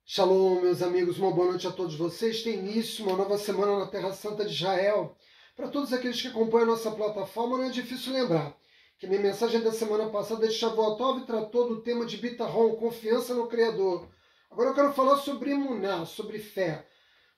Shalom, meus amigos, uma boa noite a todos vocês. Tem início uma nova semana na Terra Santa de Israel. Para todos aqueles que acompanham a nossa plataforma, não é difícil lembrar que a minha mensagem da semana passada de Shavuot tratou do tema de Bitahon, confiança no Criador. Agora eu quero falar sobre Emuná, sobre fé.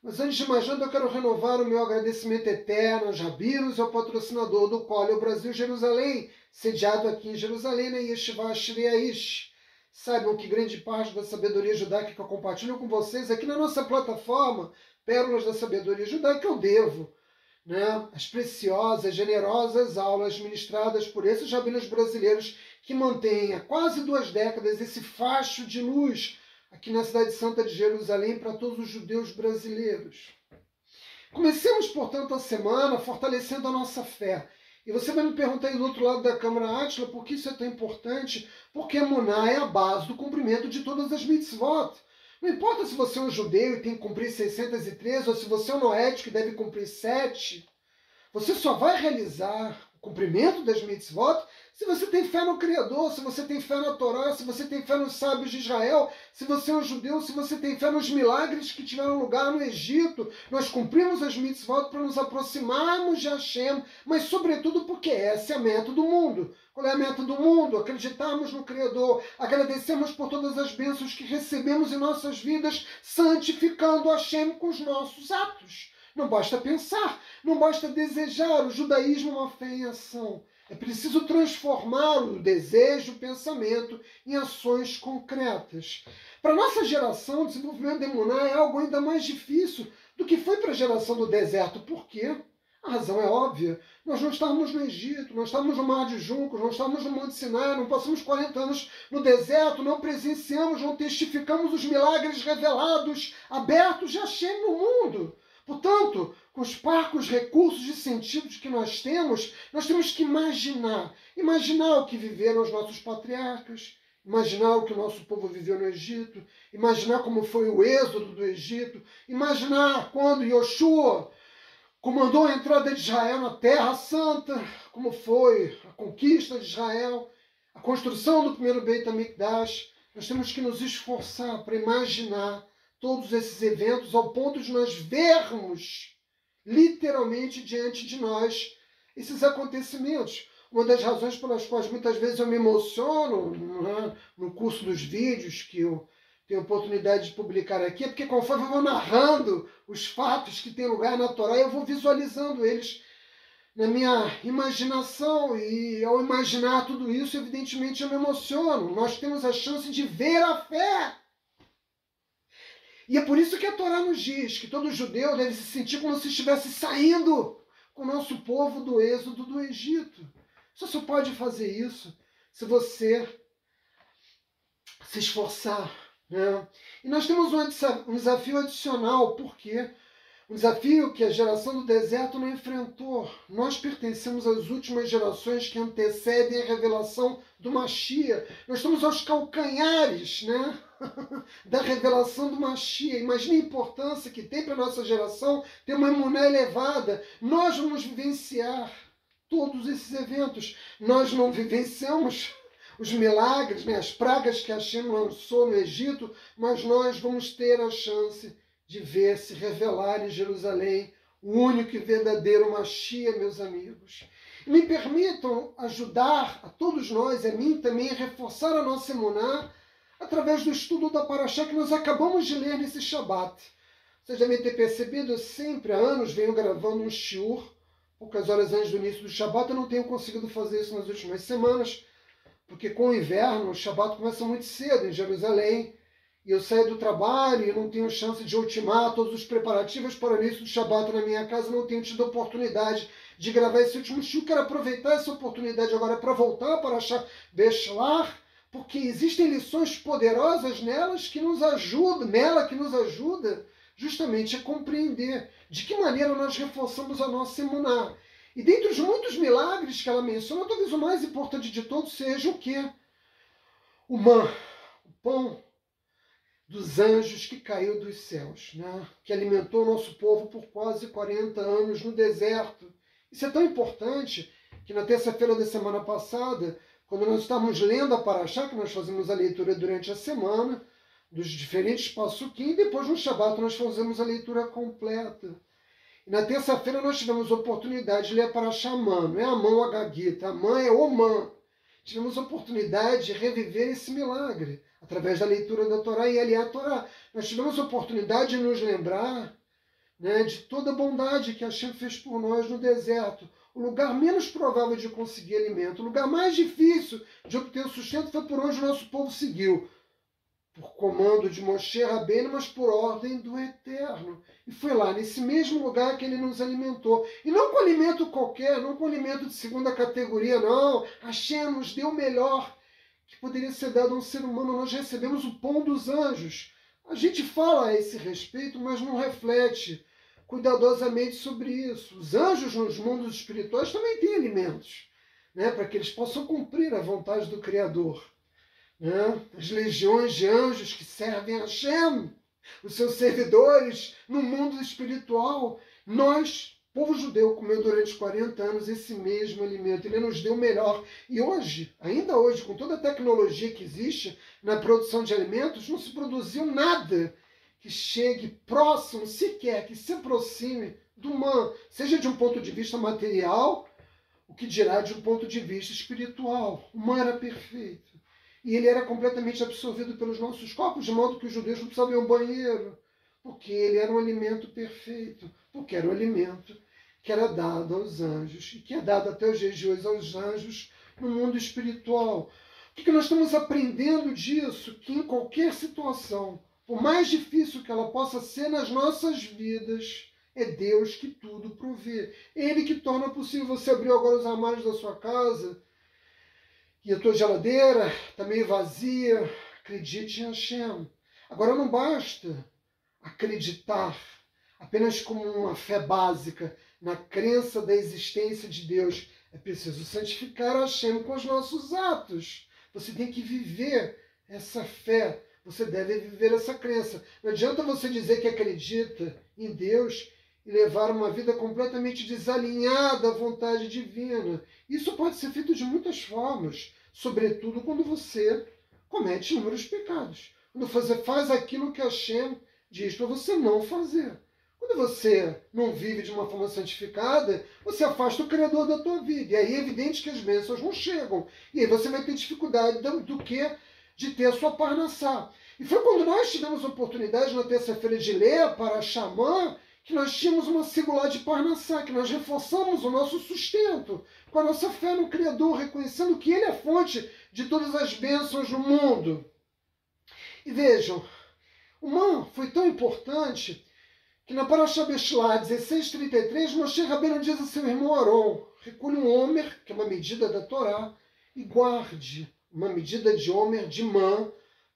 Mas antes de mais nada, eu quero renovar o meu agradecimento eterno aos rabinos e ao patrocinador do Cole, o Brasil Jerusalém, sediado aqui em Jerusalém, na Yeshiva Shrei Aish. Saibam que grande parte da sabedoria judaica que eu compartilho com vocês aqui na nossa plataforma, Pérolas da Sabedoria Judaica, eu devo, as preciosas, generosas aulas ministradas por esses rabinos brasileiros que mantêm há quase 2 décadas esse facho de luz aqui na cidade santa de Jerusalém para todos os judeus brasileiros. Comecemos, portanto, a semana fortalecendo a nossa fé. E você vai me perguntar aí do outro lado da câmara, Átila, por que isso é tão importante? Porque a Emuná é a base do cumprimento de todas as mitzvot. Não importa se você é um judeu e tem que cumprir 613, ou se você é um noético e deve cumprir 7, você só vai realizar o cumprimento das mitzvot se você tem fé no Criador, se você tem fé na Torá, se você tem fé nos sábios de Israel, se você é um judeu, se você tem fé nos milagres que tiveram lugar no Egito. Nós cumprimos as mitzvot para nos aproximarmos de Hashem, mas sobretudo porque essa é a meta do mundo. Qual é a meta do mundo? Acreditarmos no Criador, agradecemos por todas as bênçãos que recebemos em nossas vidas, santificando Hashem com os nossos atos. Não basta pensar, não basta desejar. O judaísmo é uma fé em ação. É preciso transformar o desejo, o pensamento em ações concretas. Para a nossa geração, o desenvolvimento da Emuná é algo ainda mais difícil do que foi para a geração do deserto. Por quê? A razão é óbvia. Nós não estávamos no Egito, não estávamos no Mar de Juncos, não estávamos no Monte Sinai, não passamos 40 anos no deserto, não presenciamos, não testificamos os milagres revelados, abertos de Hashem no mundo. Portanto, com os parcos recursos e sentidos que nós temos que imaginar o que viveram os nossos patriarcas, imaginar o que o nosso povo viveu no Egito, imaginar como foi o êxodo do Egito, imaginar quando Yoshua comandou a entrada de Israel na Terra Santa, como foi a conquista de Israel, a construção do primeiro Beit HaMikdash. Nós temos que nos esforçar para imaginar todos esses eventos ao ponto de nós vermos literalmente diante de nós esses acontecimentos. Uma das razões pelas quais muitas vezes eu me emociono no curso dos vídeos que eu tenho oportunidade de publicar aqui, é porque conforme eu vou narrando os fatos que têm lugar na Torá, eu vou visualizando eles na minha imaginação, e ao imaginar tudo isso, evidentemente eu me emociono. Nós temos a chance de ver a fé. E é por isso que a Torá nos diz que todo judeu deve se sentir como se estivesse saindo com o nosso povo do êxodo do Egito. Você só pode fazer isso se você se esforçar. E nós temos um desafio adicional, porque um desafio que a geração do deserto não enfrentou. Nós pertencemos às últimas gerações que antecedem a revelação do Mashiach. Nós estamos aos calcanhares, da revelação do Mashiach. Imagine a importância que tem para a nossa geração ter uma emuná elevada. Nós vamos vivenciar todos esses eventos. Nós não vivenciamos os milagres, as pragas que Hashem lançou no Egito, mas nós vamos ter a chance de ver se revelar em Jerusalém o único e verdadeiro Mashiach, meus amigos. E me permitam ajudar a todos nós, a mim também, a reforçar a nossa emuná através do estudo da Parashá que nós acabamos de ler nesse Shabat. Vocês devem ter percebido, eu sempre há anos venho gravando um shiur, poucas horas antes do início do Shabat. Eu não tenho conseguido fazer isso nas últimas semanas, porque com o inverno o Shabat começa muito cedo em Jerusalém, e eu saio do trabalho e não tenho chance de ultimar todos os preparativos para o início do Shabat na minha casa, não tenho tido a oportunidade de gravar esse último shiur. Quero aproveitar essa oportunidade agora para voltar para achar Beshlar, porque existem lições poderosas nela que nos ajuda justamente a compreender de que maneira nós reforçamos a nossa emuná. E dentre os muitos milagres que ela menciona, talvez o mais importante de todos seja o quê? O pão dos anjos que caiu dos céus, que alimentou o nosso povo por quase 40 anos no deserto. Isso é tão importante que na terça-feira da semana passada, quando nós estávamos lendo a Parashá, que nós fazemos a leitura durante a semana, dos diferentes passuquim, e depois no Shabat nós fazemos a leitura completa. E na terça-feira nós tivemos a oportunidade de ler para Xamã, não é Amã ou Agagita, Amã é Omã. Tivemos a oportunidade de reviver esse milagre, através da leitura da Torá e aliar a Torá. Nós tivemos a oportunidade de nos lembrar, né, de toda a bondade que Hashem fez por nós no deserto. O lugar menos provável de conseguir alimento, o lugar mais difícil de obter sustento foi por onde o nosso povo seguiu. Por comando de Moshe Rabbeinu, mas por ordem do Eterno. E foi lá, nesse mesmo lugar, que ele nos alimentou. E não com alimento qualquer, não com alimento de segunda categoria, não. Hashem nos deu o melhor que poderia ser dado a um ser humano. Nós recebemos o pão dos anjos. A gente fala a esse respeito, mas não reflete cuidadosamente sobre isso. Os anjos nos mundos espirituais também têm alimentos, né, para que eles possam cumprir a vontade do Criador. Né? As legiões de anjos que servem a Hashem, os seus servidores no mundo espiritual. Nós, povo judeu, comeu durante 40 anos esse mesmo alimento. Ele nos deu o melhor. E hoje, ainda hoje, com toda a tecnologia que existe na produção de alimentos, não se produziu nada que chegue próximo, sequer, que se aproxime do man, seja de um ponto de vista material, o que dirá de um ponto de vista espiritual. O man era perfeito. E ele era completamente absorvido pelos nossos corpos, de modo que os judeus não precisavam ir ao banheiro, porque ele era um alimento perfeito, porque era um alimento que era dado aos anjos, e que é dado até os dias de hoje aos anjos no mundo espiritual. O que nós estamos aprendendo disso? Que em qualquer situação, por mais difícil que ela possa ser nas nossas vidas, é Deus que tudo provê. Ele que torna possível. Você abrir agora os armários da sua casa e a tua geladeira está meio vazia. Acredite em Hashem. Agora não basta acreditar apenas como uma fé básica na crença da existência de Deus. É preciso santificar Hashem com os nossos atos. Você tem que viver essa fé. Você deve viver essa crença. Não adianta você dizer que acredita em Deus e levar uma vida completamente desalinhada à vontade divina. Isso pode ser feito de muitas formas, sobretudo quando você comete inúmeros pecados. Quando você faz aquilo que Hashem diz para você não fazer. Quando você não vive de uma forma santificada, você afasta o Criador da tua vida. E aí é evidente que as bênçãos não chegam. E aí você vai ter dificuldade do que? De ter a sua parnassá. E foi quando nós tivemos a oportunidade, na terça-feira, de ler para Xamã, que nós tínhamos uma singular de parnassá, que nós reforçamos o nosso sustento com a nossa fé no Criador, reconhecendo que Ele é a fonte de todas as bênçãos no mundo. E vejam, o man foi tão importante que na Parashá Beshlá 16:33, Moshe Rabbeinu diz a seu irmão Aron: recolhe um homer, que é uma medida da Torá, e guarde uma medida de homer, de man,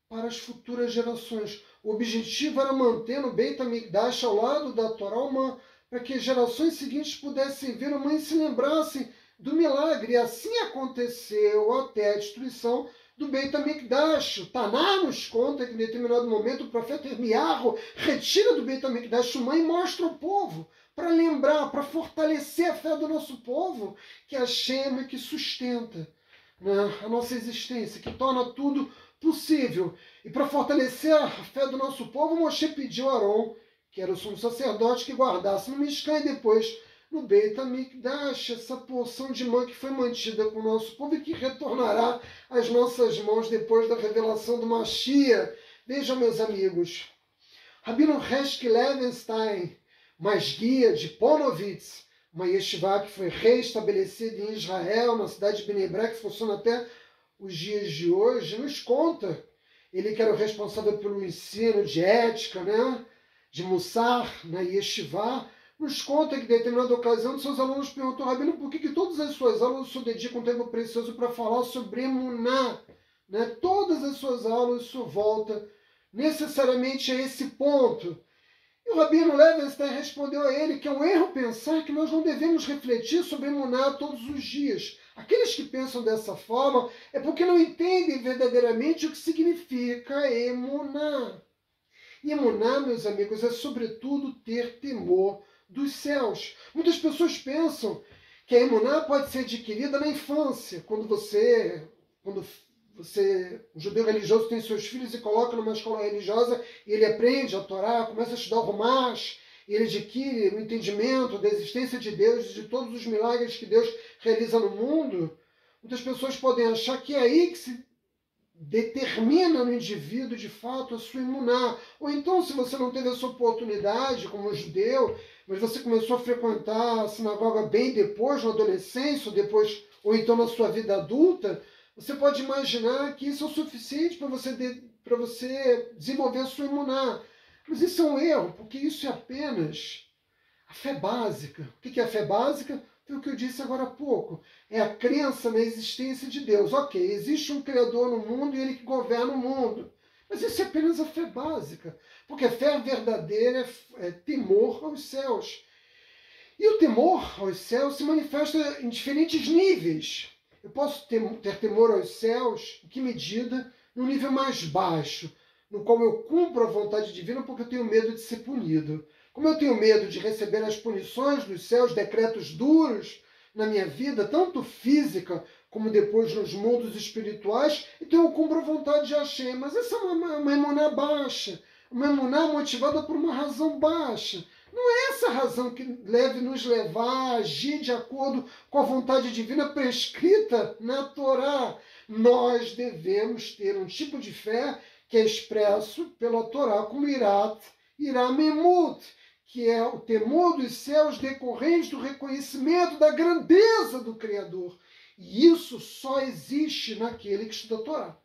para as futuras gerações. O objetivo era manter no Beit HaMikdash, ao lado da Torá, o man, para que as gerações seguintes pudessem ver o man e se lembrassem do milagre. E assim aconteceu até a destruição do Beit HaMikdash. O Taná nos conta que em determinado momento o profeta Irmiarro retira do Beit HaMikdash o man e mostra ao povo, para lembrar, para fortalecer a fé do nosso povo, que Hashem é que sustenta, né, a nossa existência, que torna tudo possível. E para fortalecer a fé do nosso povo, Moshe pediu a Aron, que era o sumo sacerdote, que guardasse no Mishkan e depois no Beit HaMikdash essa porção de man que foi mantida com o nosso povo e que retornará às nossas mãos depois da revelação do Mashiach. Vejam, meus amigos, Rabino Hesky Levenstein, mais guia de Ponovitz, uma yeshiva que foi reestabelecida em Israel, na cidade de Bnei Brak, que funciona até os dias de hoje, nos conta, ele que era o responsável pelo ensino de ética, né, de Mussar, na yeshiva, nos conta que em determinada ocasião seus alunos perguntou: Rabino, por que todas as suas aulas se dedicam um tempo precioso para falar sobre Emuná? Né? Todas as suas aulas se voltam necessariamente a esse ponto. E o Rabino Levenstein respondeu a ele que é um erro pensar que nós não devemos refletir sobre Emuná todos os dias. Aqueles que pensam dessa forma é porque não entendem verdadeiramente o que significa Emuná. E Emuná, meus amigos, é sobretudo ter temor dos céus. Muitas pessoas pensam que a Emuná pode ser adquirida na infância, quando um judeu religioso tem seus filhos e coloca numa escola religiosa e ele aprende a Torá, começa a estudar o Rumash, e ele adquire o entendimento da existência de Deus e de todos os milagres que Deus realiza no mundo. Muitas pessoas podem achar que é aí que se determina no indivíduo, de fato, a sua imuná. Ou então, se você não teve essa oportunidade como judeu, mas você começou a frequentar a sinagoga bem depois, na adolescência, ou então na sua vida adulta, você pode imaginar que isso é o suficiente para você desenvolver a sua imuná. Mas isso é um erro, porque isso é apenas a fé básica. O que é a fé básica? Foi o que eu disse agora há pouco. É a crença na existência de Deus. Ok, existe um Criador no mundo e Ele que governa o mundo. Mas isso é apenas a fé básica. Porque a fé verdadeira é temor aos céus. E o temor aos céus se manifesta em diferentes níveis. Eu posso ter temor aos céus, em que medida? No nível mais baixo, no qual eu cumpro a vontade divina porque eu tenho medo de ser punido. Como eu tenho medo de receber as punições dos céus, decretos duros na minha vida, tanto física como depois nos mundos espirituais, então eu cumpro a vontade de Hashem. Mas essa é uma emuná baixa, uma emuná motivada por uma razão baixa. Não é essa razão que deve nos levar a agir de acordo com a vontade divina prescrita na Torá. Nós devemos ter um tipo de fé que é expresso pela Torá como iramemut, que é o temor dos céus decorrente do reconhecimento da grandeza do Criador. E isso só existe naquele que estuda a Torá.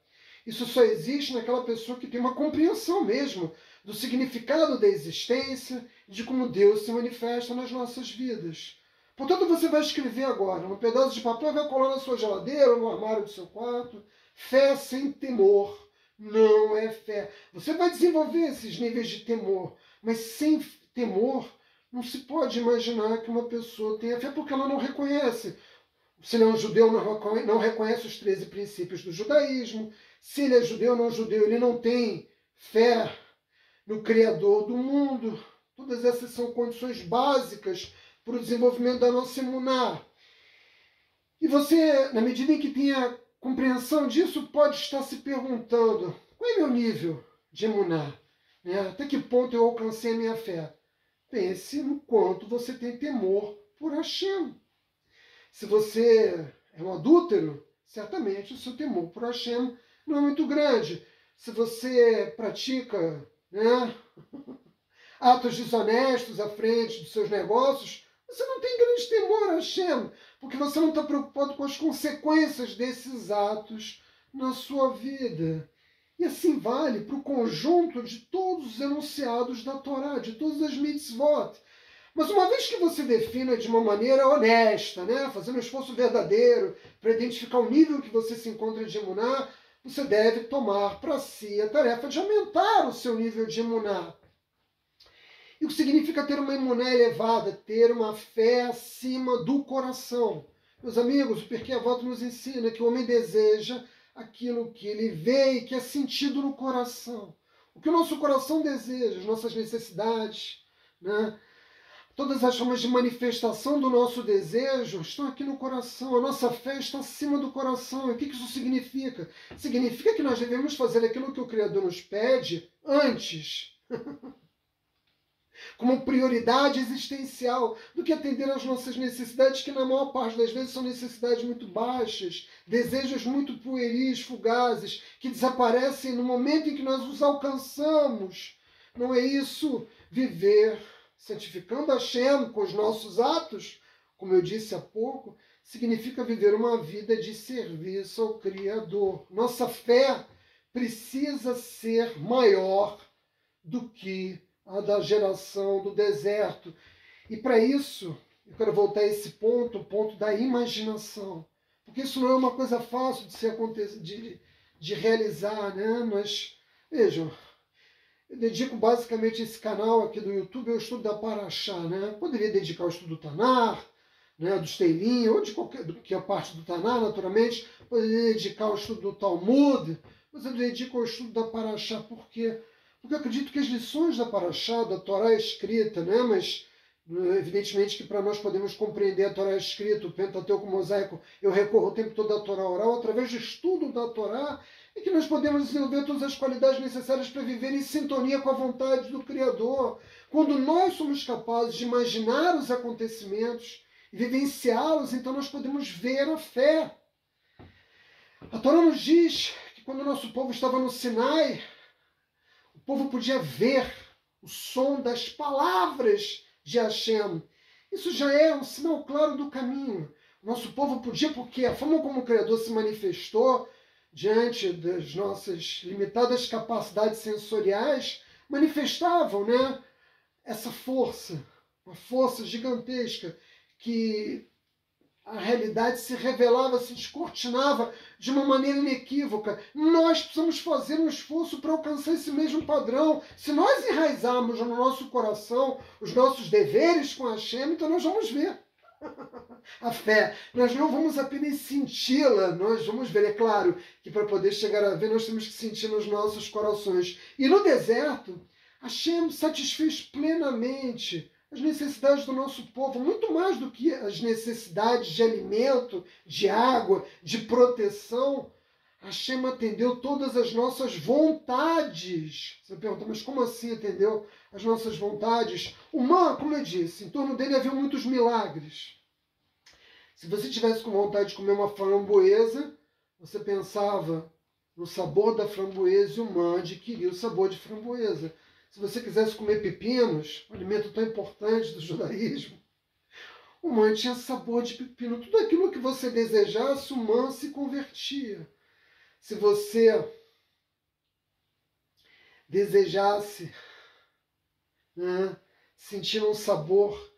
Isso só existe naquela pessoa que tem uma compreensão mesmo do significado da existência e de como Deus se manifesta nas nossas vidas. Portanto, você vai escrever agora, num pedaço de papel, vai colar na sua geladeira ou no armário do seu quarto, fé sem temor não é fé. Você vai desenvolver esses níveis de temor, mas sem temor não se pode imaginar que uma pessoa tenha fé porque ela não reconhece. Se ele é um judeu, não reconhece os 13 princípios do judaísmo. Se ele é judeu ou não judeu, ele não tem fé no Criador do mundo. Todas essas são condições básicas para o desenvolvimento da nossa emuná. E você, na medida em que tenha compreensão disso, pode estar se perguntando: qual é meu nível de emuná? Até que ponto eu alcancei a minha fé? Pense no quanto você tem temor por Hashem. Se você é um adúltero, certamente o seu temor por Hashem não é muito grande. Se você pratica atos desonestos à frente dos seus negócios, você não tem grande temor a Hashem, porque você não está preocupado com as consequências desses atos na sua vida. E assim vale para o conjunto de todos os enunciados da Torá, de todas as mitzvot. Mas uma vez que você defina de uma maneira honesta, fazendo um esforço verdadeiro para identificar o nível que você se encontra de emuná, você deve tomar para si a tarefa de aumentar o seu nível de emuná. E o que significa ter uma emuná elevada, ter uma fé acima do coração. Meus amigos, o Pirkei Avot nos ensina que o homem deseja aquilo que ele vê e que é sentido no coração. O que o nosso coração deseja, as nossas necessidades, todas as formas de manifestação do nosso desejo estão aqui no coração. A nossa fé está acima do coração. E o que isso significa? Significa que nós devemos fazer aquilo que o Criador nos pede antes, como prioridade existencial, do que atender às nossas necessidades, que na maior parte das vezes são necessidades muito baixas, desejos muito pueris, fugazes, que desaparecem no momento em que nós os alcançamos. Não é isso viver santificando Hashem com os nossos atos? Como eu disse há pouco, significa viver uma vida de serviço ao Criador. Nossa fé precisa ser maior do que a da geração do deserto. E para isso, eu quero voltar a esse ponto, o ponto da imaginação. Porque isso não é uma coisa fácil de realizar, Mas, vejam, eu dedico basicamente esse canal aqui do YouTube ao estudo da Parashá, Poderia dedicar ao estudo do Tanar, dos Teilim, ou de qualquer parte do Tanar, naturalmente. Poderia dedicar ao estudo do Talmud, mas eu dedico ao estudo da Parashá. Por quê? Porque eu acredito que as lições da Parashá, da Torá escrita, mas Evidentemente que para nós podermos compreender a Torá escrita, o Pentateuco mosaico, eu recorro o tempo todo à Torá oral, através do estudo da Torá, e que nós podemos desenvolver todas as qualidades necessárias para viver em sintonia com a vontade do Criador. Quando nós somos capazes de imaginar os acontecimentos e vivenciá-los, então nós podemos ver a fé. A Torá nos diz que quando o nosso povo estava no Sinai, o povo podia ver o som das palavras de Hashem. Isso já é um sinal claro do caminho. O nosso povo podia, porque a forma como o Criador se manifestou diante das nossas limitadas capacidades sensoriais, manifestavam, né, essa força, uma força gigantesca que a realidade se revelava, se descortinava de uma maneira inequívoca. Nós precisamos fazer um esforço para alcançar esse mesmo padrão. Se nós enraizarmos no nosso coração os nossos deveres com Hashem, então nós vamos ver a fé. Nós não vamos apenas senti-la, nós vamos ver. É claro que para poder chegar a ver, nós temos que sentir nos nossos corações. E no deserto, Hashem satisfez plenamente as necessidades do nosso povo, muito mais do que as necessidades de alimento, de água, de proteção. Hashem atendeu todas as nossas vontades. Você pergunta, mas como assim atendeu as nossas vontades? O man, como eu disse, em torno dele havia muitos milagres. Se você tivesse com vontade de comer uma framboesa, você pensava no sabor da framboesa e o man adquiria o sabor de framboesa. Se você quisesse comer pepinos, um alimento tão importante do judaísmo, o man tinha sabor de pepino. Tudo aquilo que você desejasse, o man se convertia. Se você desejasse, né, sentir um sabor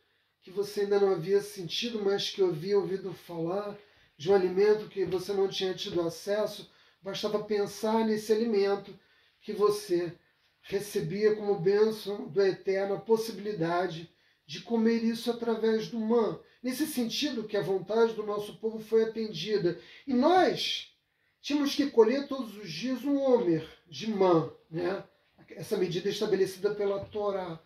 que você ainda não havia sentido, mas que havia ouvido falar, de um alimento que você não tinha tido acesso, bastava pensar nesse alimento que você recebia como bênção do Eterno a possibilidade de comer isso através do man. Nesse sentido que a vontade do nosso povo foi atendida. E nós tínhamos que colher todos os dias um homer de man, né? Essa medida estabelecida pela Torá.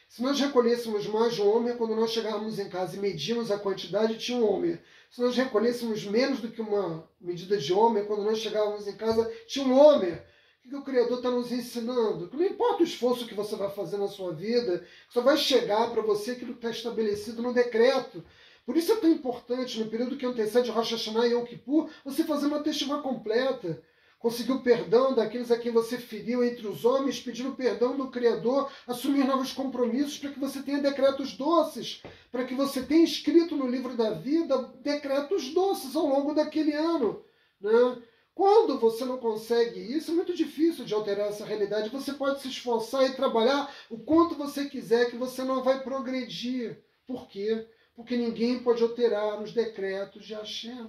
Se nós recolhêssemos mais de um homer, quando nós chegávamos em casa e medíamos a quantidade, tinha um homer. Se nós recolhêssemos menos do que uma medida de homer, quando nós chegávamos em casa, tinha um homer. O que o Criador está nos ensinando? Que não importa o esforço que você vai fazer na sua vida, só vai chegar para você aquilo que está estabelecido no decreto. Por isso é tão importante, no período que antecede Rosh Hashanah e Yom Kippur, você fazer uma teshuvá completa. Conseguir o perdão daqueles a quem você feriu entre os homens, pedir o perdão do Criador, assumir novos compromissos para que você tenha decretos doces, para que você tenha escrito no livro da vida decretos doces ao longo daquele ano, né? Quando você não consegue isso, é muito difícil de alterar essa realidade. Você pode se esforçar e trabalhar o quanto você quiser, que você não vai progredir. Por quê? Porque ninguém pode alterar os decretos de Hashem.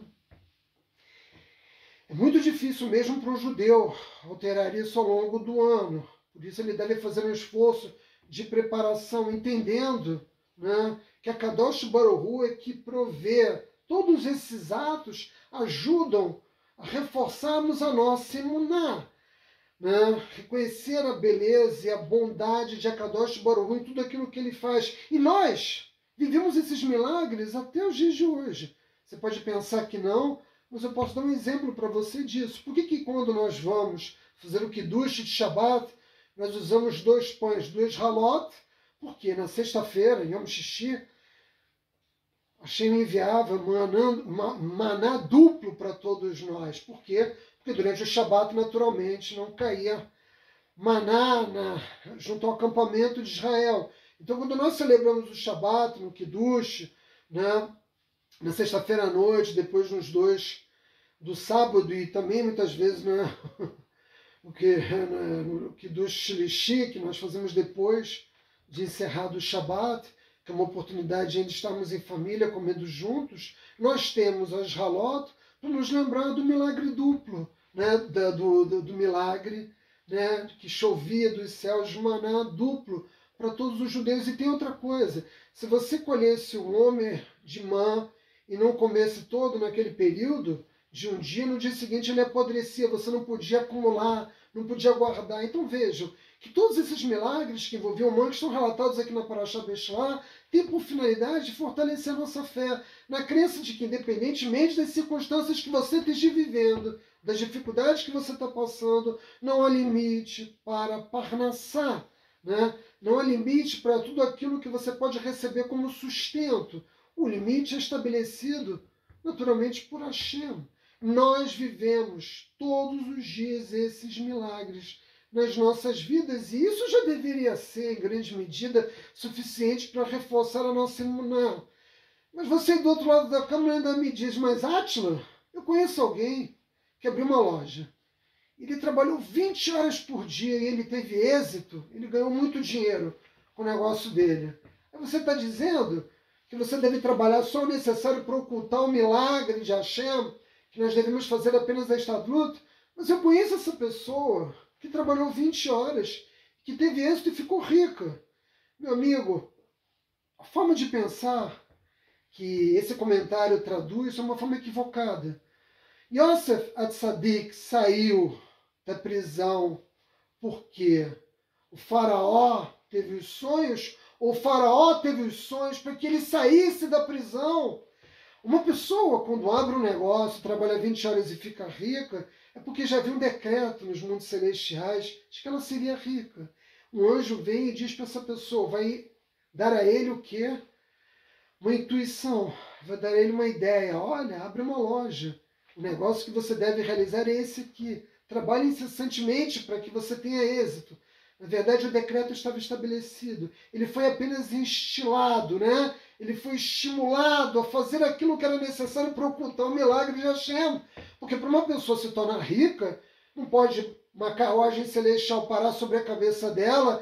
É muito difícil mesmo para um judeu alterar isso ao longo do ano. Por isso ele deve fazer um esforço de preparação, entendendo, né, que a Kadosh Baruch Hu é que provê. Todos esses atos ajudam a reforçarmos a nossa emuná, né? Reconhecer a beleza e a bondade de Akadosh Baruch Hu em tudo aquilo que ele faz. E nós vivemos esses milagres até os dias de hoje. Você pode pensar que não, mas eu posso dar um exemplo para você disso. Por que quando nós vamos fazer o Kiddush de Shabbat, nós usamos 2 pães, 2 halot? Porque na sexta-feira, em Yom Shishi, Hashem enviava maná duplo para todos nós. Por quê? Porque durante o Shabat, naturalmente, não caía maná junto ao acampamento de Israel. Então, quando nós celebramos o Shabat no Kiddush, né, na sexta-feira à noite, depois nos 2 do sábado, e também muitas vezes no Kiddush Shlishi, que nós fazemos depois de encerrado o Shabat, que é uma oportunidade de ainda estarmos em família, comendo juntos, nós temos as halot para nos lembrar do milagre duplo, né? do milagre, né? Que chovia dos céus de maná duplo para todos os judeus. E tem outra coisa, se você colhesse um homer de man e não comesse todo naquele período, de um dia, no dia seguinte ele apodrecia, você não podia acumular, não podia guardar. Então vejam que todos esses milagres que envolviam mãe, que estão relatados aqui na Parashá Beshlá, têm por finalidade de fortalecer a nossa fé, na crença de que, independentemente das circunstâncias que você esteja vivendo, das dificuldades que você está passando, não há limite para Parnassá, né? Não há limite para tudo aquilo que você pode receber como sustento. O limite é estabelecido, naturalmente, por Hashem. Nós vivemos todos os dias esses milagres nas nossas vidas, e isso já deveria ser, em grande medida, suficiente para reforçar a nossa imunidade. Mas você do outro lado da câmera ainda me diz, mas Átila, eu conheço alguém que abriu uma loja. Ele trabalhou 20 horas por dia e ele teve êxito, ele ganhou muito dinheiro com o negócio dele. Aí você está dizendo que você deve trabalhar só o necessário para ocultar o milagre de Hashem, que nós devemos fazer apenas esta luta? Mas eu conheço essa pessoa que trabalhou 20 horas, que teve êxito e ficou rica. Meu amigo, a forma de pensar que esse comentário traduz é uma forma equivocada. Yosef Atzadik saiu da prisão porque o faraó teve os sonhos, ou o faraó teve os sonhos para que ele saísse da prisão. Uma pessoa, quando abre um negócio, trabalha 20 horas e fica rica, é porque já havia um decreto nos mundos celestiais de que ela seria rica. Um anjo vem e diz para essa pessoa, vai dar a ele o quê? Uma intuição, vai dar a ele uma ideia. Olha, abre uma loja. O negócio que você deve realizar é esse aqui. Trabalhe incessantemente para que você tenha êxito. Na verdade, o decreto estava estabelecido. Ele foi apenas instilado, né? Ele foi estimulado a fazer aquilo que era necessário para ocultar o milagre de Hashem. Porque para uma pessoa se tornar rica, não pode uma carruagem celestial parar sobre a cabeça dela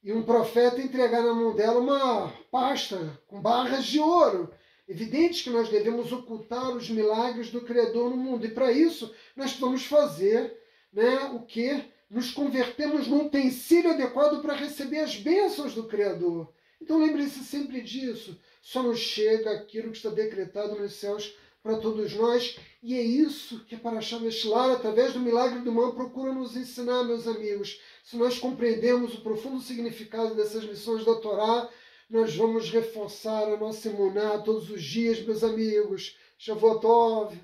e um profeta entregar na mão dela uma pasta com barras de ouro. Evidente que nós devemos ocultar os milagres do Criador no mundo. E para isso, nós vamos fazer, né, o quê? Nos convertemos num utensílio adequado para receber as bênçãos do Criador. Então lembre-se sempre disso. Só nos chega aquilo que está decretado nos céus para todos nós. E é isso que a Parashá Beshlá, através do milagre do Man, procura nos ensinar, meus amigos. Se nós compreendemos o profundo significado dessas lições da Torá, nós vamos reforçar a nossa emuná todos os dias, meus amigos. Shavuot Tov.